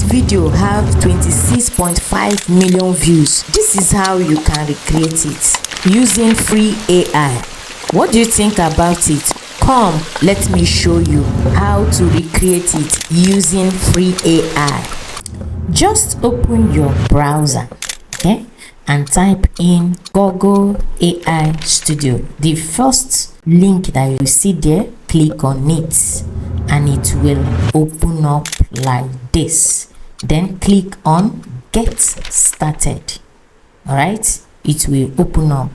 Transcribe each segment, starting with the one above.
video have 26.5 million views. This is how you can recreate it using free AI. What do you think about it? Come, let me show you how to recreate it using free AI. Just open your browser, okay, and type in Google AI Studio. The first link that you see there, click on it and it will open up like this. Then click on Get Started. All right, it will open up.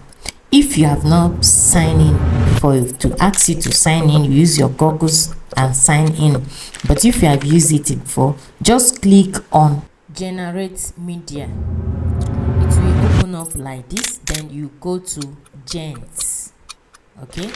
If you have not signed in, to ask you to sign in, use your goggles and sign in. But if you have used it before, just click on Generate Media. It will open up like this. Then you go to Gens. Okay,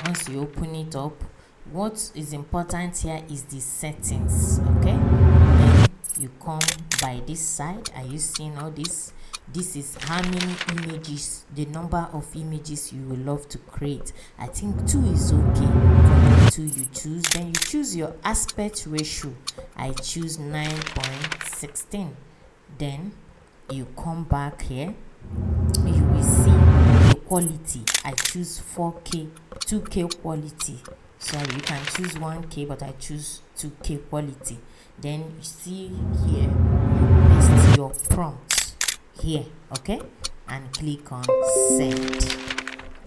once you open it up, what is important here is the settings. Okay, then you come by this side. Are you seeing all this? This is how many images, the number of images you will love to create. I think 2 is okay. From 2 you choose, then you choose your aspect ratio. I choose 9.16. Then you come back here, you will see the quality. I choose 4K, 2K quality. Sorry, you can choose 1K, but I choose 2K quality. Then you see here, you paste your prompt here, okay, and click on Send.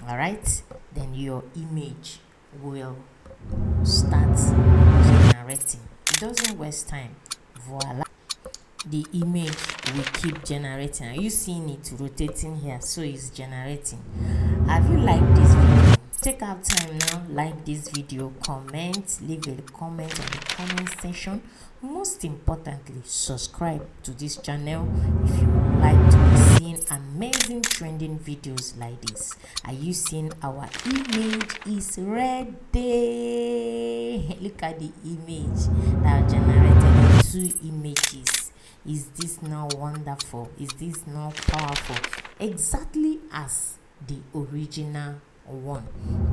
All right, then your image will start generating. It doesn't waste time. Voila, the image will keep generating. Are you seeing it rotating here? So it's generating. Have you liked this video? Take out time now, like this video, comment, leave a comment on the comment section. Most importantly, subscribe to this channel if you would like to be seeing amazing trending videos like this. Are you seeing our image is ready? Look at the image that generated 2 images. Is this not wonderful? Is this not powerful? Exactly as the original one.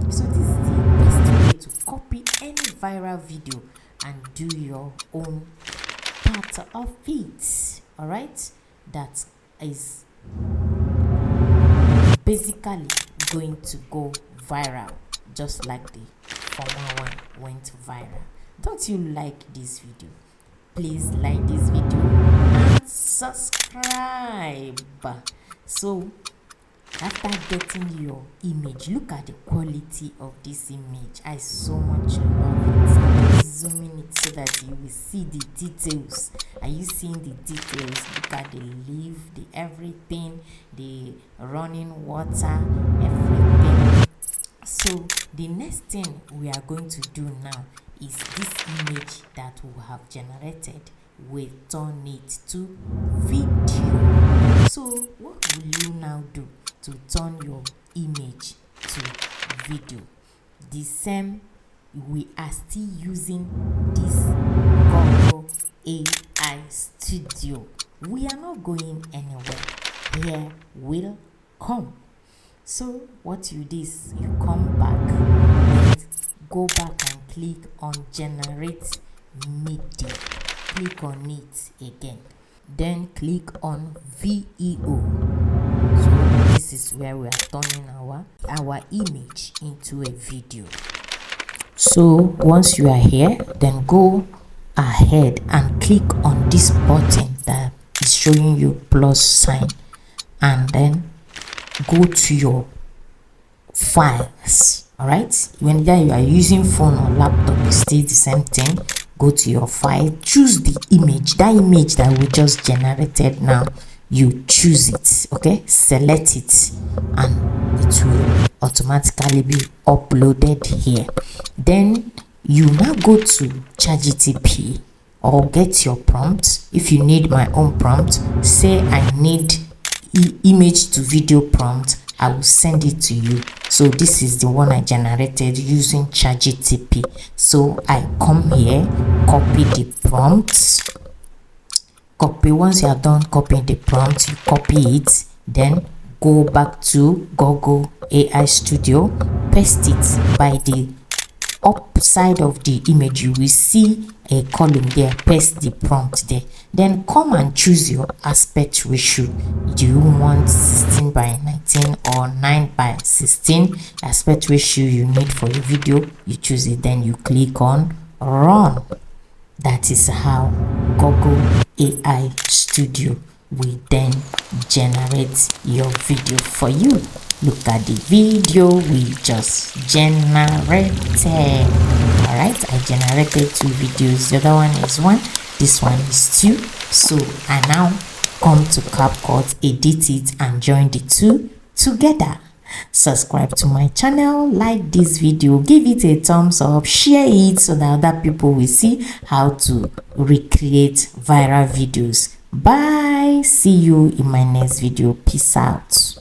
So this is the best way to copy any viral video and do your own part of it. All right, that is basically going to go viral, just like the former one went viral. Don't you like this video? Please like this video and subscribe. So after getting your image, look at the quality of this image. I so much love it. Zooming it so that you will see the details. Are you seeing the details? Look at the leaf, the everything, the running water, everything. So the next thing we are going to do now is this image that we have generated, we turn it to video. So what will you now do to turn your image to video? The same, we are still using this Google AI Studio. We are not going anywhere. Here will come. So what you do is you come back and go back and click on Generate Media. Click on it again. Then click on VEO. So this is where we are turning our image into a video. So once you are here, then go ahead and click on this button that is showing you plus sign, and then go to your files. All right, when you are using phone or laptop, it's still the same thing. Go to your file, choose the image, that image that we just generated. Now you choose it, okay, select it, and it will automatically be uploaded here. Then you now go to ChatGPT or get your prompt. If you need my own prompt, say I need image to video prompt, I will send it to you. So this is the one I generated using ChatGPT. So I come here, copy the prompt, copy. Once you are done copying the prompt, you copy it, then go back to Google AI Studio, paste it by the upside of the image. You will see a column there, paste the prompt there. Then come and choose your aspect ratio. Do you want 16 by 19 or 9 by 16 aspect ratio you need for your video? You choose it, then you click on run. That is how Google AI Studio will then generate your video for you. Look at the video we just generated. All right, I generated 2 videos. The other one is 1, this one is 2. So I now come to CapCut, edit it, and join the 2 together. Subscribe to my channel, like this video, give it a thumbs up, share it so that other people will see how to recreate viral videos. Bye. See you in my next video. Peace out.